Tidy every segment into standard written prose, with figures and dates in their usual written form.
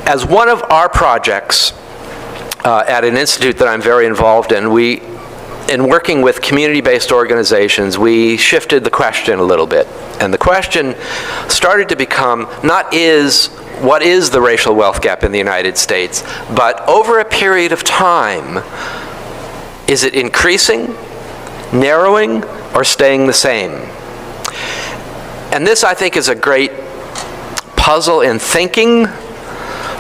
As one of our projects at an institute that I'm very involved in, in working with community-based organizations, we shifted the question a little bit. And the question started to become not what is the racial wealth gap in the United States, but over a period of time, is it increasing, narrowing, or staying the same? And this, I think, is a great puzzle in thinking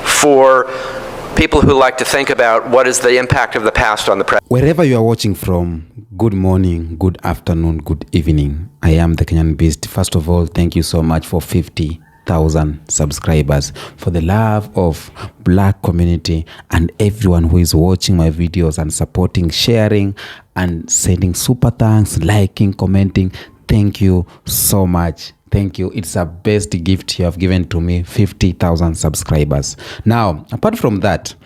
for people who like to think about what is the impact of the past on the present. Wherever you are watching from, good morning, good afternoon, good evening. I am the Kenyan Beast. First of all, thank you so much for 50,000 subscribers, for the love of Black community and everyone who is watching my videos and supporting, sharing, and sending super thanks, liking, commenting. Thank you so much. Thank you. It's the best gift you have given to me, 50,000 subscribers. Now, apart from that,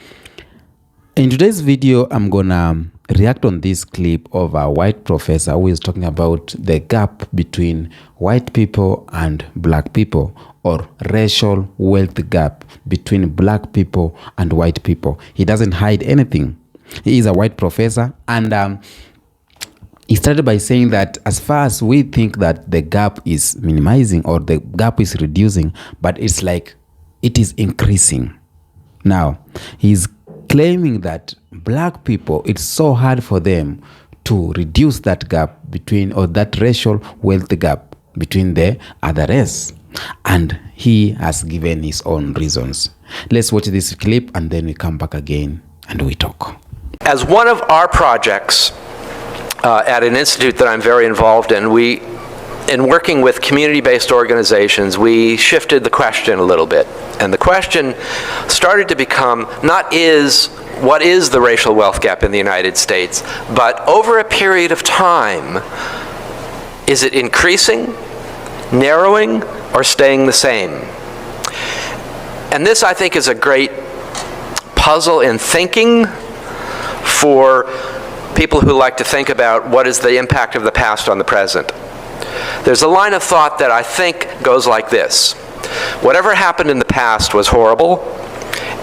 in today's video, I'm gonna react on this clip of a white professor who is talking about the gap between white people and Black people, or racial wealth gap between Black people and white people. He doesn't hide anything. He is a white professor, and he started by saying that as far as we think that the gap is minimizing or the gap is reducing, but it's like it is increasing. Now, he's claiming that Black people, it's so hard for them to reduce that gap between, or that racial wealth gap between the other race. And he has given his own reasons. Let's watch this clip and then we come back again and we talk. As one of our projects at an institute that I'm very involved in, in working with community-based organizations, we shifted the question a little bit. And the question started to become not what is the racial wealth gap in the United States, but over a period of time, is it increasing, narrowing, or staying the same? And this, I think, is a great puzzle in thinking for people who like to think about what is the impact of the past on the present. There's a line of thought that I think goes like this: whatever happened in the past was horrible,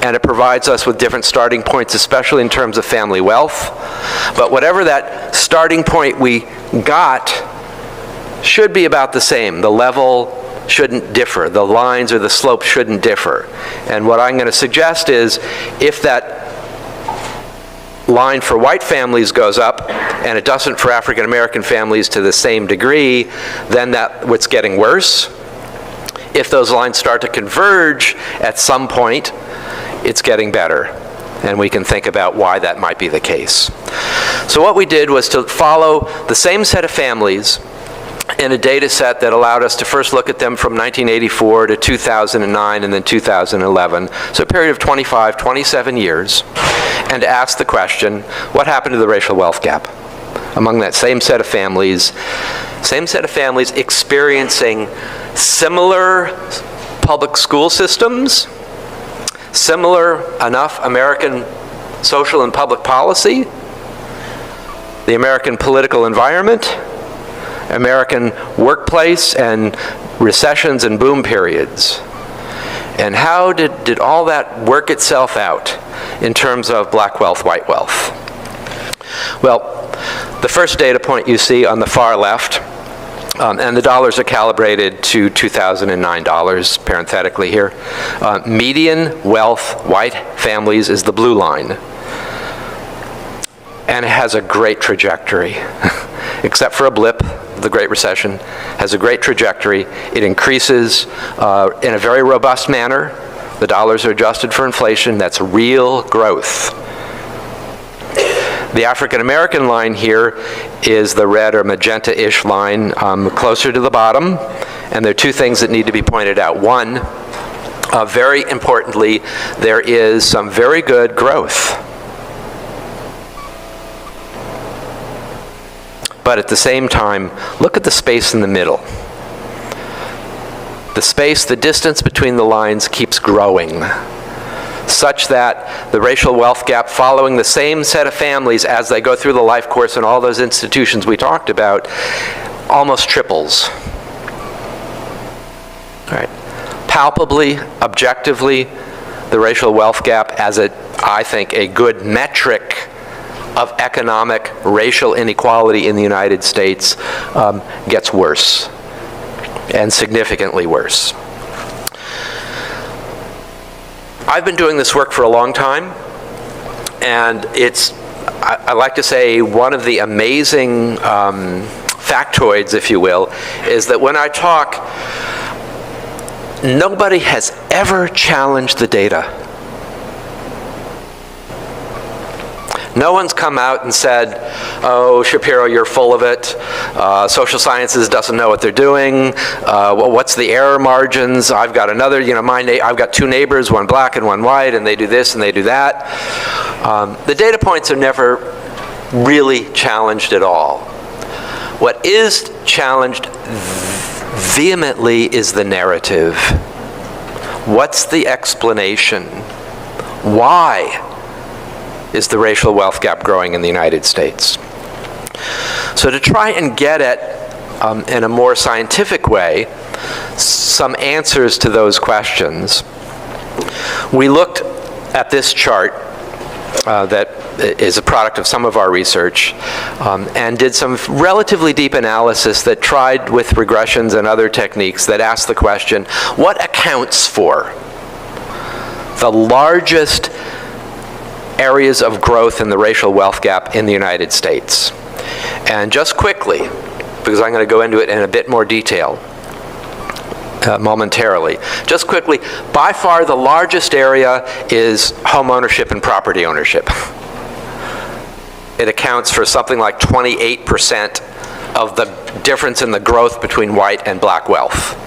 and it provides us with different starting points, especially in terms of family wealth. But whatever that starting point we got should be about the same. The level shouldn't differ. The lines or the slope shouldn't differ. And what I'm going to suggest is, if that line for white families goes up and it doesn't for African American families to the same degree, then what's getting worse. If those lines start to converge at some point, it's getting better. And we can think about why that might be the case. So what we did was to follow the same set of families in a data set that allowed us to first look at them from 1984 to 2009 and then 2011, so a period of 25, 27 years, and ask the question, what happened to the racial wealth gap among that same set of families experiencing similar public school systems, similar enough American social and public policy, the American political environment, American workplace, and recessions and boom periods. And how did all that work itself out in terms of Black wealth, white wealth? Well, the first data point you see on the far left, and the dollars are calibrated to 2009 dollars, parenthetically here. Median wealth, white families, is the blue line. And it has a great trajectory. Except for a blip, the Great Recession, has a great trajectory. It increases in a very robust manner. The dollars are adjusted for inflation. That's real growth. The African American line here is the red or magenta-ish line closer to the bottom. And there are two things that need to be pointed out. One, very importantly, there is some very good growth. But at the same time, look at the space in the middle. The distance between the lines keeps growing, such that the racial wealth gap following the same set of families as they go through the life course in all those institutions we talked about almost triples. All right. Palpably, objectively, the racial wealth gap as I think, a good metric of economic racial inequality in the United States gets worse, and significantly worse. I've been doing this work for a long time, and it's, I like to say, one of the amazing factoids, if you will, is that when I talk, nobody has ever challenged the data. No one's come out and said, oh, Shapiro, you're full of it. Social sciences doesn't know what they're doing. What's the error margins? I've got another, I've got two neighbors, one black and one white, and they do this and they do that. The data points are never really challenged at all. What is challenged vehemently is the narrative. What's the explanation? Why is the racial wealth gap growing in the United States? So to try and get at, in a more scientific way, some answers to those questions, we looked at this chart that is a product of some of our research, and did some relatively deep analysis that tried with regressions and other techniques that asked the question, what accounts for the largest areas of growth in the racial wealth gap in the United States? And just quickly, because I'm going to go into it in a bit more detail momentarily, just quickly, by far the largest area is home ownership and property ownership. It accounts for something like 28% of the difference in the growth between white and black wealth.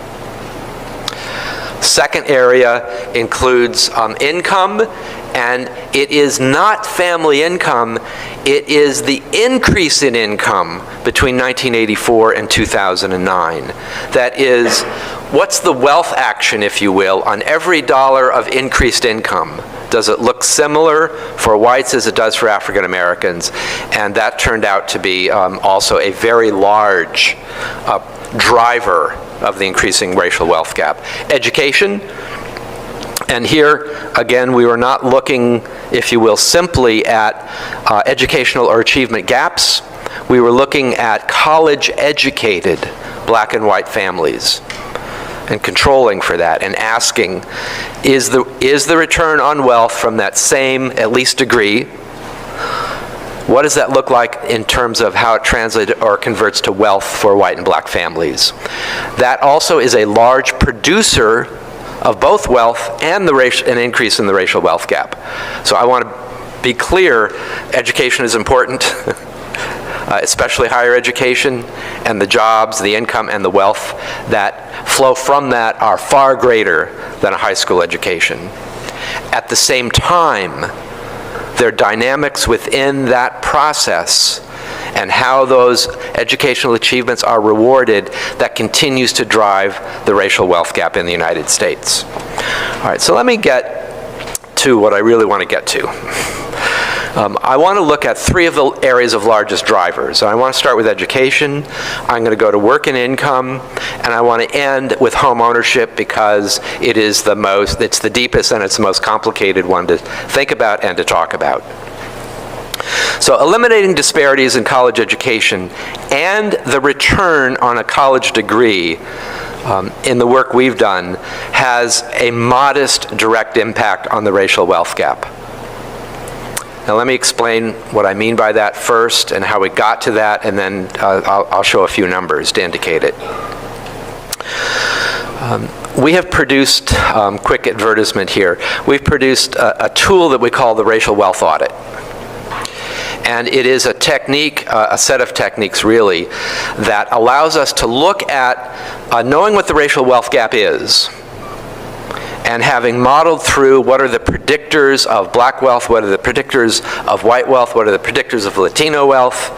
Second area includes income, and it is not family income, it is the increase in income between 1984 and 2009. That is, what's the wealth action, if you will, on every dollar of increased income? Does it look similar for whites as it does for African Americans? And that turned out to be also a very large driver of the increasing racial wealth gap. Education, and here, again, we were not looking, if you will, simply at educational or achievement gaps. We were looking at college-educated black and white families and controlling for that and asking, is the return on wealth from that same, at least degree, what does that look like in terms of how it translates or converts to wealth for white and black families? That also is a large producer of both wealth and an increase in the racial wealth gap. So I want to be clear, education is important, especially higher education, and the jobs, the income, and the wealth that flow from that are far greater than a high school education. At the same time, there are dynamics within that process and how those educational achievements are rewarded that continues to drive the racial wealth gap in the United States. All right, so let me get to what I really want to get to. I want to look at three of the areas of largest drivers. I want to start with education, I'm going to go to work and income, and I want to end with home ownership because it's the deepest and it's the most complicated one to think about and to talk about. So eliminating disparities in college education and the return on a college degree in the work we've done has a modest direct impact on the racial wealth gap. Now let me explain what I mean by that first and how we got to that, and then I'll show a few numbers to indicate it. We have produced, quick advertisement here, we've produced a tool that we call the racial wealth audit. And it is a technique, a set of techniques really, that allows us to look at knowing what the racial wealth gap is, and having modeled through what are the predictors of black wealth, what are the predictors of white wealth, what are the predictors of Latino wealth.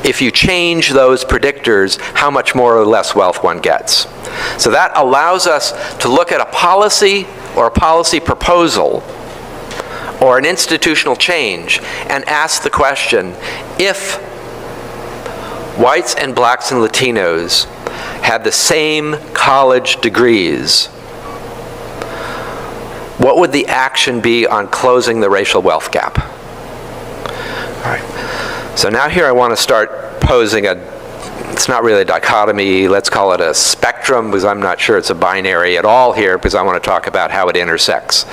If you change those predictors, how much more or less wealth one gets. So that allows us to look at a policy or a policy proposal or an institutional change and ask the question, if whites and blacks and Latinos had the same college degrees, what would the action be on closing the racial wealth gap? All right. So now here I want to start posing it's not really a dichotomy, let's call it a spectrum, because I'm not sure it's a binary at all here, because I want to talk about how it intersects.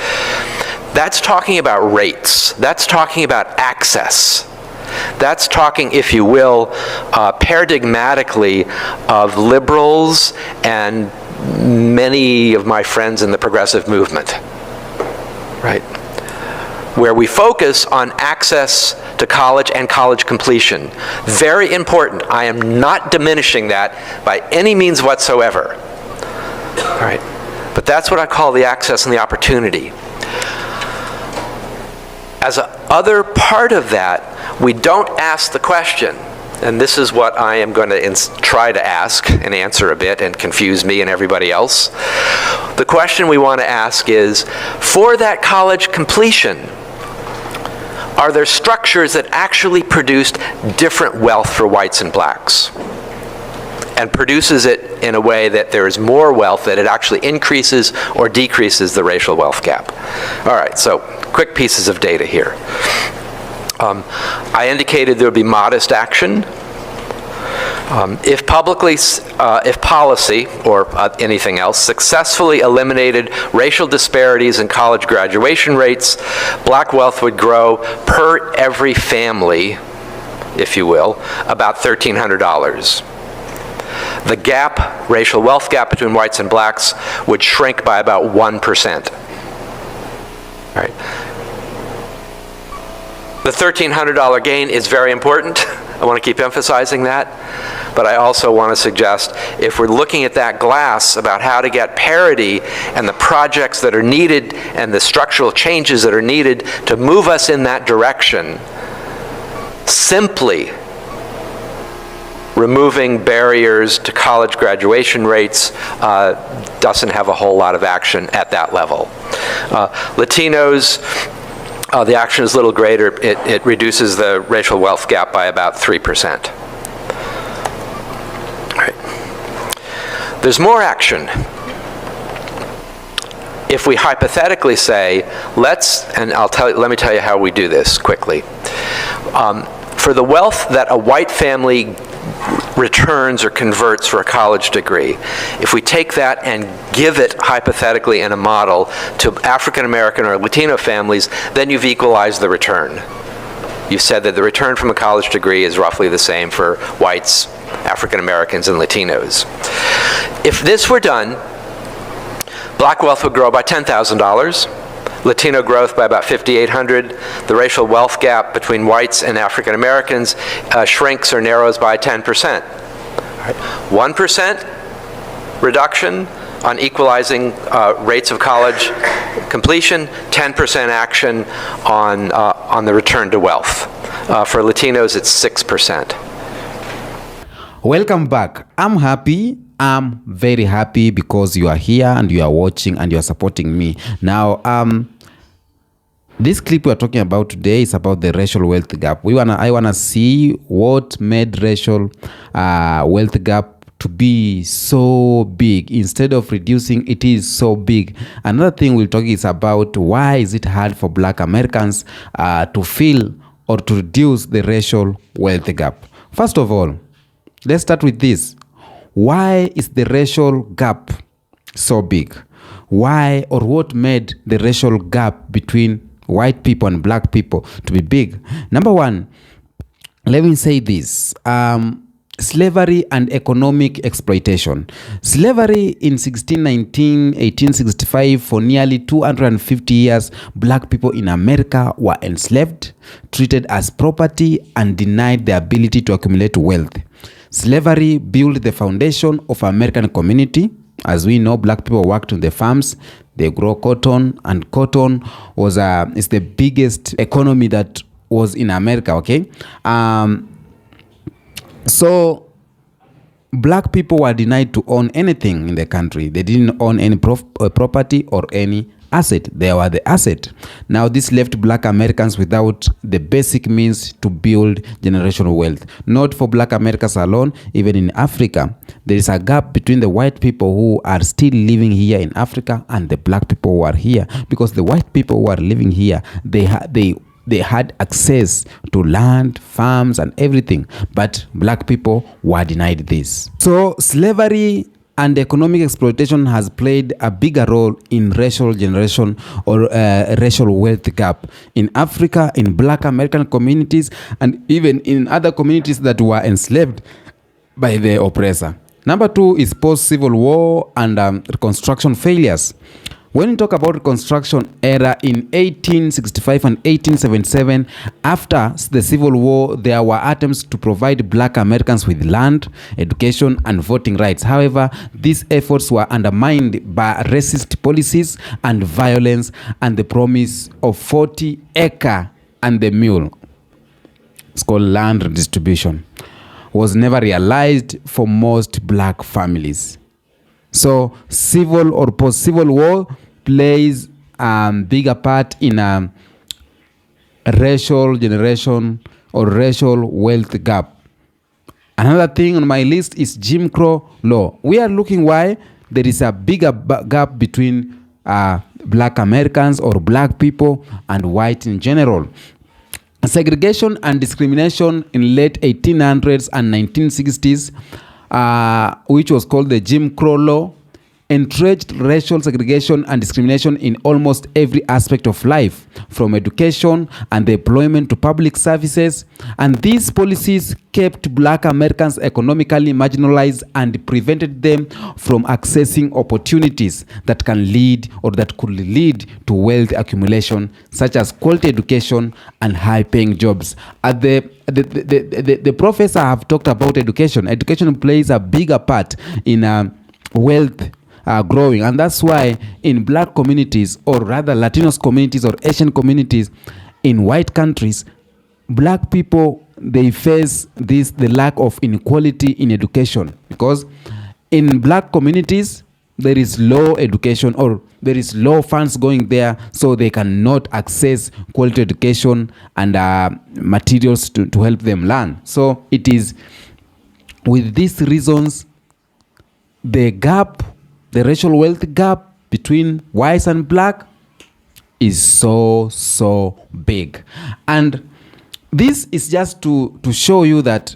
That's talking about rates. That's talking about access. That's talking, if you will, paradigmatically of liberals and many of my friends in the progressive movement, right? Where we focus on access to college and college completion. Very important. I am not diminishing that by any means whatsoever. All right. But that's what I call the access and the opportunity. As an other part of that, we don't ask the question, and this is what I am going to try to ask and answer a bit and confuse me and everybody else. The question we want to ask is, for that college completion, are there structures that actually produced different wealth for whites and blacks? And produces it in a way that there is more wealth, that it actually increases or decreases the racial wealth gap. All right, so quick pieces of data here. I indicated there would be modest action. If policy, or anything else, successfully eliminated racial disparities in college graduation rates, black wealth would grow per every family, if you will, about $1,300. The gap, racial wealth gap between whites and blacks, would shrink by about 1%. All right. The $1,300 gain is very important. I want to keep emphasizing that. But I also want to suggest, if we're looking at that glass about how to get parity and the projects that are needed and the structural changes that are needed to move us in that direction, simply removing barriers to college graduation rates doesn't have a whole lot of action at that level. Latinos, the action is a little greater. It reduces the racial wealth gap by about 3%. All right. There's more action. If we hypothetically say, let me tell you how we do this quickly. For the wealth that a white family returns or converts for a college degree, if we take that and give it hypothetically in a model to African American or Latino families, then you've equalized the return. You've said that the return from a college degree is roughly the same for whites, African Americans, and Latinos. If this were done, black wealth would grow by $10,000. Latino growth by about $5,800. The racial wealth gap between whites and African Americans shrinks or narrows by 10%. All right. 1% reduction on equalizing rates of college completion, 10% action on the return to wealth. For Latinos, it's 6%. Welcome back. I'm happy. I'm very happy because you are here and you are watching and you are supporting me. Now, this clip we are talking about today is about the racial wealth gap. I wanna see what made racial wealth gap to be so big. Instead of reducing, it is so big. Another thing we'll talk is about why is it hard for black Americans to fill or to reduce the racial wealth gap. First of all, let's start with this. Why is the racial gap so big? Why or what made the racial gap between white people and black people to be big? Number one, let me say this. Slavery and economic exploitation. Slavery in 1619, 1865, for nearly 250 years, black people in America were enslaved, treated as property, and denied the ability to accumulate wealth. Slavery built the foundation of American community. As we know, black people worked on the farms. They grow cotton, and cotton is the biggest economy that was in America, okay? So black people were denied to own anything in the country. They didn't own any property or any asset. They were the asset. Now this left black Americans without the basic means to build generational wealth. Not for black Americans alone, even in Africa, there is a gap between the white people who are still living here in Africa and the black people who are here, because the white people who are living here, they had access to land, farms, and everything, but black people were denied this. So slavery and economic exploitation has played a bigger role in racial generation or racial wealth gap in Africa, in black American communities, and even in other communities that were enslaved by the oppressor. Number 2 is post-Civil War and Reconstruction failures. When we talk about Reconstruction era in 1865 and 1877, after the Civil War, there were attempts to provide black Americans with land, education, and voting rights. However, these efforts were undermined by racist policies and violence, and the promise of 40-acre and the mule, it's called land redistribution, was never realized for most black families. So civil or post-Civil War plays a bigger part in a racial generation or racial wealth gap. Another thing on my list is Jim Crow law. We are looking why there is a bigger gap between black Americans or black people and white in general. Segregation and discrimination in late 1800s and 1960s, which was called the Jim Crow law, entrenched racial segregation and discrimination in almost every aspect of life, from education and the employment to public services. And these policies kept black Americans economically marginalized and prevented them from accessing opportunities that can lead or that could lead to wealth accumulation, such as quality education and high-paying jobs. The professor have talked about education. Education plays a bigger part in wealth growing, and that's why in black communities, or rather Latinos communities or Asian communities in white countries, black people, they face the lack of inequality in education, because in black communities there is low education or there is low funds going there, so they cannot access quality education and materials to help them learn. So it is with these reasons the racial wealth gap between whites and black is so big. And this is just to show you that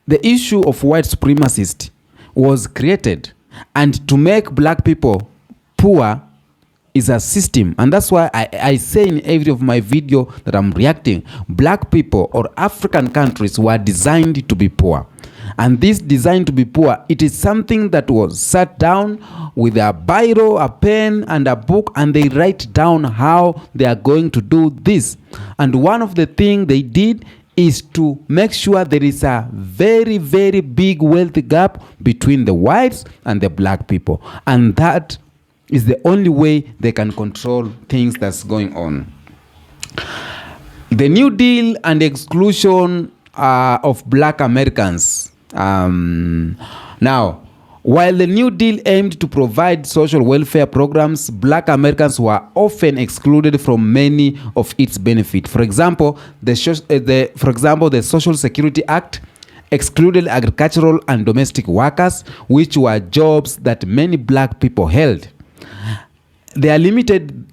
the issue of white supremacist was created, and to make black people poor is a system. And that's why I say in every of my video that I'm reacting, black people or African countries were designed to be poor. And this design to be poor, it is something that was sat down with a biro, a pen, and a book, and they write down how they are going to do this. And one of the things they did is to make sure there is a very, very big wealth gap between the whites and the black people. And that is the only way they can control things that's going on. The New Deal and exclusion of black Americans. Now, while the New Deal aimed to provide social welfare programs, black Americans were often excluded from many of its benefits. For example, the Social Security Act excluded agricultural and domestic workers, which were jobs that many black people held. They limited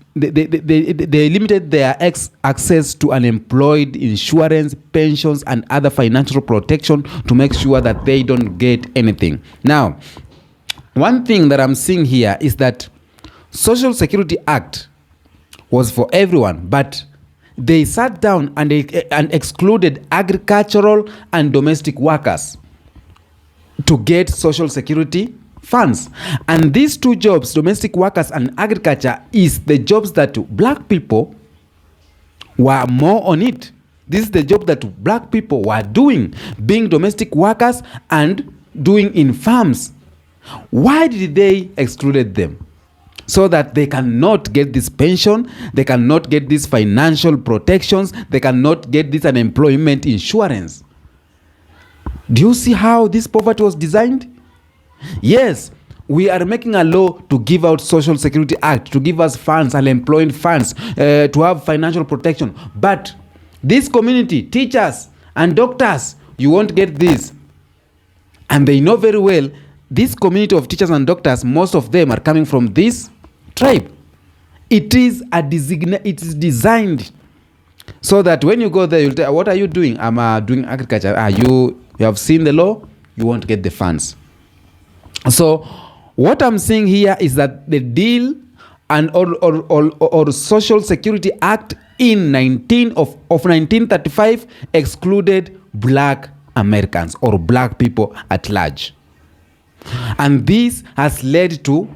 their access to unemployed insurance, pensions, and other financial protection to make sure that they don't get anything. Now, one thing that I'm seeing here is that Social Security Act was for everyone, but they sat down and excluded agricultural and domestic workers to get Social Security funds. And these two jobs, domestic workers and agriculture, is the jobs that black people were more on it. This is the job that black people were doing, being domestic workers and doing in farms. Why did they excluded them? So that they cannot get this pension, they cannot get these financial protections, they cannot get this unemployment insurance. Do you see how this poverty was designed? Yes, we are making a law to give out Social Security Act, to give us funds, unemployment funds, to have financial protection. But this community, teachers and doctors, you won't get this. And they know very well, this community of teachers and doctors, most of them are coming from this tribe. It is designed so that when you go there, you'll tell, what are you doing? I'm doing agriculture. You have seen the law, you won't get the funds. So what I'm saying here is that the deal and or Social Security Act in 1935 excluded black Americans or black people at large. And this has led to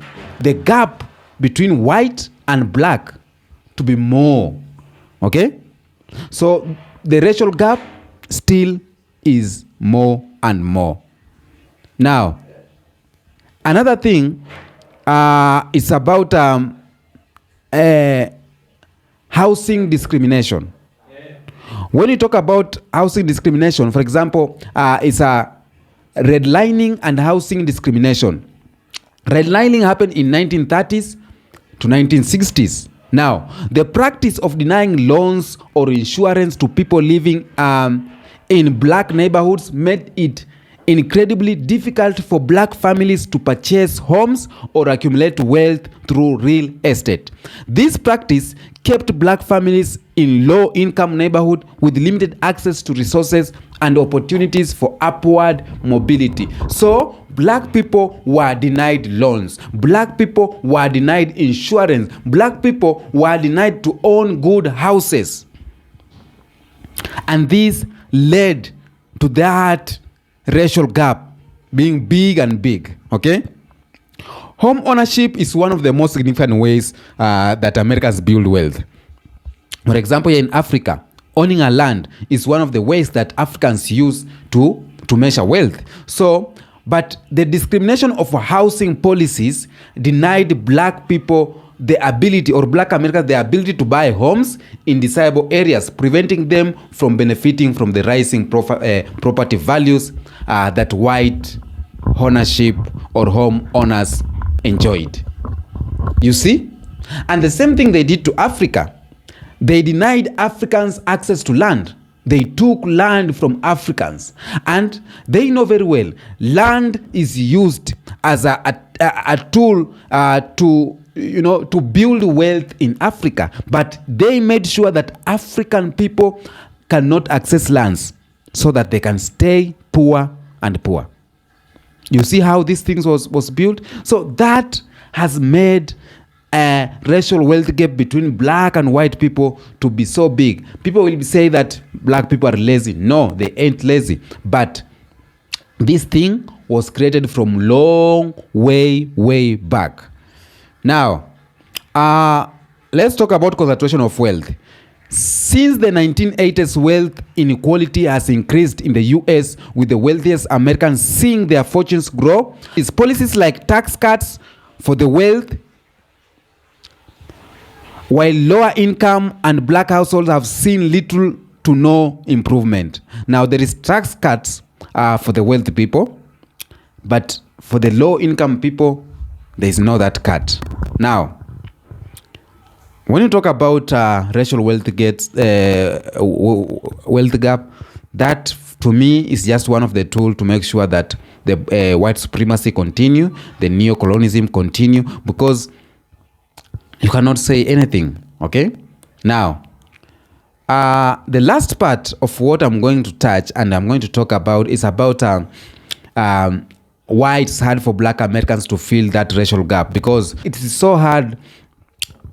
the gap between white and black to be more. Okay? So the racial gap still is more and more. Now, another thing is about housing discrimination. When you talk about housing discrimination, for example, it's a redlining and housing discrimination. Redlining happened in 1930s to 1960s. Now, the practice of denying loans or insurance to people living in black neighborhoods made it incredibly difficult for black families to purchase homes or accumulate wealth through real estate. This practice kept black families in low-income neighborhoods with limited access to resources and opportunities for upward mobility. So, black people were denied loans. Black people were denied insurance. Black people were denied to own good houses. And this led to that racial gap being big and big. Okay? Home ownership is one of the most significant ways that Americans build wealth. For example, here in Africa, owning a land is one of the ways that Africans use to measure wealth. So, but the discrimination of housing policies denied black people the ability, or black Americans the ability to buy homes in desirable areas, preventing them from benefiting from the rising property values that white ownership or home owners enjoyed. You see? And the same thing they did to Africa. They denied Africans access to land. They took land from Africans. And they know very well, land is used as a tool to build wealth in Africa. But they made sure that African people cannot access lands so that they can stay poor and poor. You see how these things was built? So that has made a racial wealth gap between black and white people to be so big. People will say that black people are lazy. No, they ain't lazy. But this thing was created from long way back. Now, let's talk about concentration of wealth. Since the 1980s, wealth inequality has increased in the US, with the wealthiest Americans seeing their fortunes grow. It's policies like tax cuts for the wealth, while lower income and black households have seen little to no improvement. Now, there is tax cuts for the wealthy people, but for the low income people, there is no that cut. Now, when you talk about racial wealth gap, that to me is just one of the tools to make sure that the white supremacy continue, the neo-colonialism continue, because you cannot say anything. Okay? Now, the last part of what I'm going to touch and I'm going to talk about is about why it's hard for black Americans to fill that racial gap, because it is so hard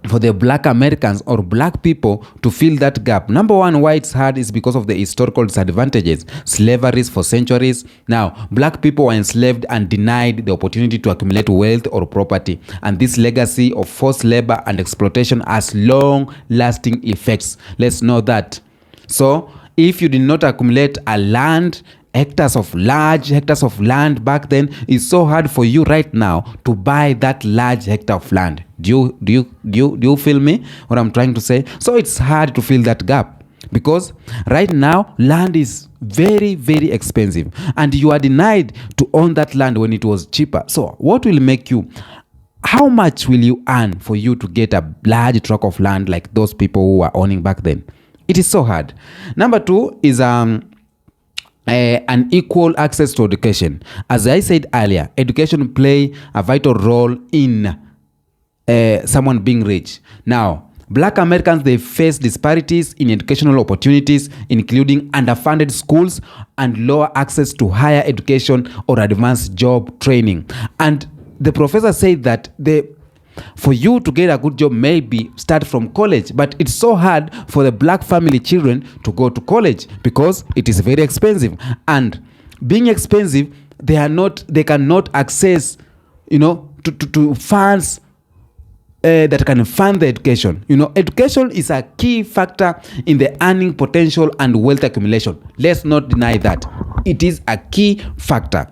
for the black Americans or black people to fill that gap. Number one, why it's hard is because of the historical disadvantages. Slavery for centuries. Now, black people were enslaved and denied the opportunity to accumulate wealth or property. And this legacy of forced labor and exploitation has long-lasting effects. Let's know that. So, if you did not accumulate large hectares of land back then, it's so hard for you right now to buy that large hectare of land. Do you feel me? What I'm trying to say? So it's hard to fill that gap. Because right now, land is very, very expensive. And you are denied to own that land when it was cheaper. So what will make you... How much will you earn for you to get a large tract of land like those people who were owning back then? It is so hard. Number 2 is an equal access to education. As I said earlier, education play a vital role in someone being rich. Now, Black Americans, they face disparities in educational opportunities, including underfunded schools and lower access to higher education or advanced job training. And the professor said that for you to get a good job, maybe start from college, but it's so hard for the Black family children to go to college because it is very expensive. And being expensive, they cannot access, to funds that can fund the education. Education is a key factor in the earning potential and wealth accumulation. Let's not deny that. It is a key factor.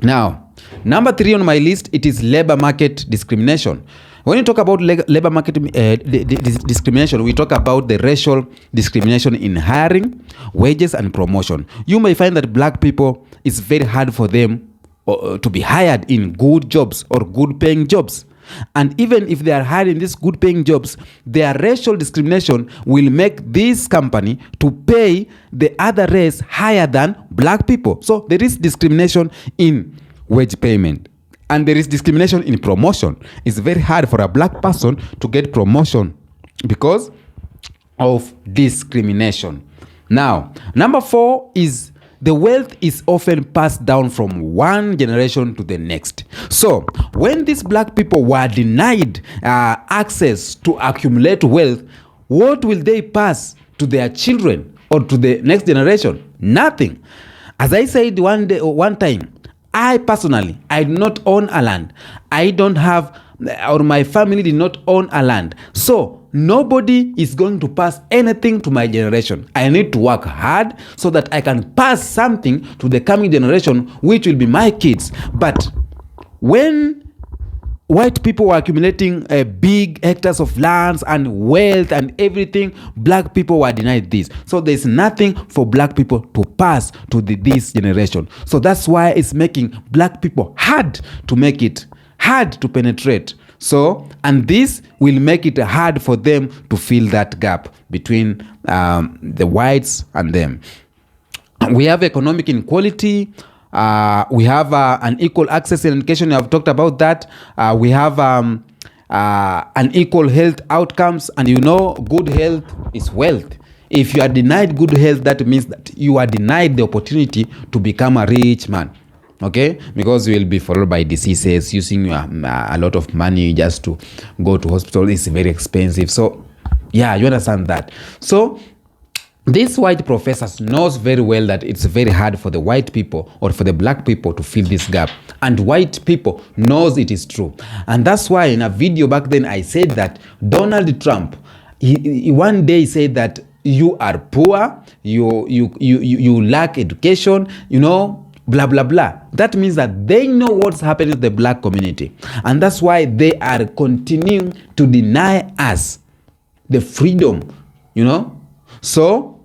Now, number 3 on my list, it is labor market discrimination. When you talk about labor market discrimination, we talk about the racial discrimination in hiring, wages, and promotion. You may find that Black people, it's very hard for them to be hired in good jobs or good paying jobs. And even if they are hired in these good paying jobs, their racial discrimination will make this company to pay the other race higher than Black people. So there is discrimination in wage payment. And there is discrimination in promotion. It's very hard for a Black person to get promotion because of discrimination. Now, number 4 is the wealth is often passed down from one generation to the next. So when these Black people were denied access to accumulate wealth, what will they pass to their children or to the next generation? Nothing. As I said one time, I personally, I do not own a land. I don't have, or my family did not own a land. So nobody is going to pass anything to my generation. I need to work hard so that I can pass something to the coming generation, which will be my kids. But when white people were accumulating big hectares of lands and wealth and everything, Black people were denied this. So there's nothing for Black people to pass to this generation. So that's why it's making Black people hard to make it, hard to penetrate. So, and this will make it hard for them to fill that gap between the whites and them. We have economic inequality. We have unequal access in education. I've talked about that. We have unequal health outcomes. And good health is wealth. If you are denied good health, that means that you are denied the opportunity to become a rich man. Okay, because you will be followed by diseases, using a lot of money just to go to hospital. It's very expensive. So yeah, you understand that. So these white professors knows very well that it's very hard for the white people or for the Black people to fill this gap. And white people knows it is true. And that's why in a video back then I said that Donald Trump, he one day said that you are poor, you lack education, blah, blah, blah. That means that they know what's happening to the Black community. And that's why they are continuing to deny us the freedom, So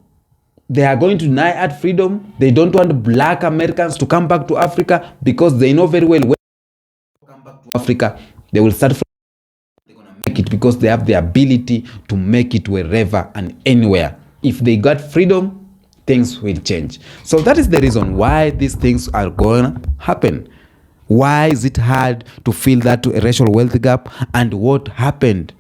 they are going to deny us freedom. They don't want Black Americans to come back to Africa because they know very well when they come back to Africa, they will start from, they're going to make it because they have the ability to make it wherever and anywhere. If they got freedom, things will change. So that is the reason why these things are going to happen. Why is it hard to fill that racial wealth gap? And what happened?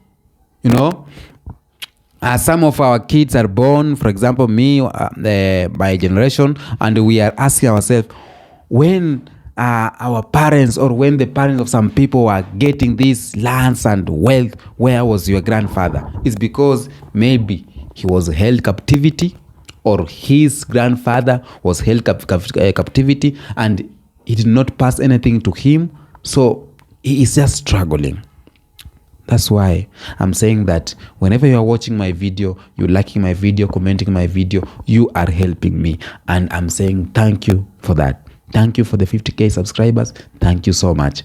Some of our kids are born, for example, me, my generation, and we are asking ourselves, when our parents or when the parents of some people are getting these lands and wealth, where was your grandfather? It's because maybe he was held captivity, or his grandfather was held captivity and he did not pass anything to him. So he is just struggling. That's why I'm saying that whenever you are watching my video, you're liking my video, commenting my video, you are helping me. And I'm saying thank you for that. Thank you for the 50K subscribers. Thank you so much.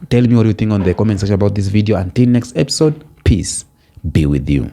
Tell me what you think on the comment section about this video. Until next episode, peace be with you.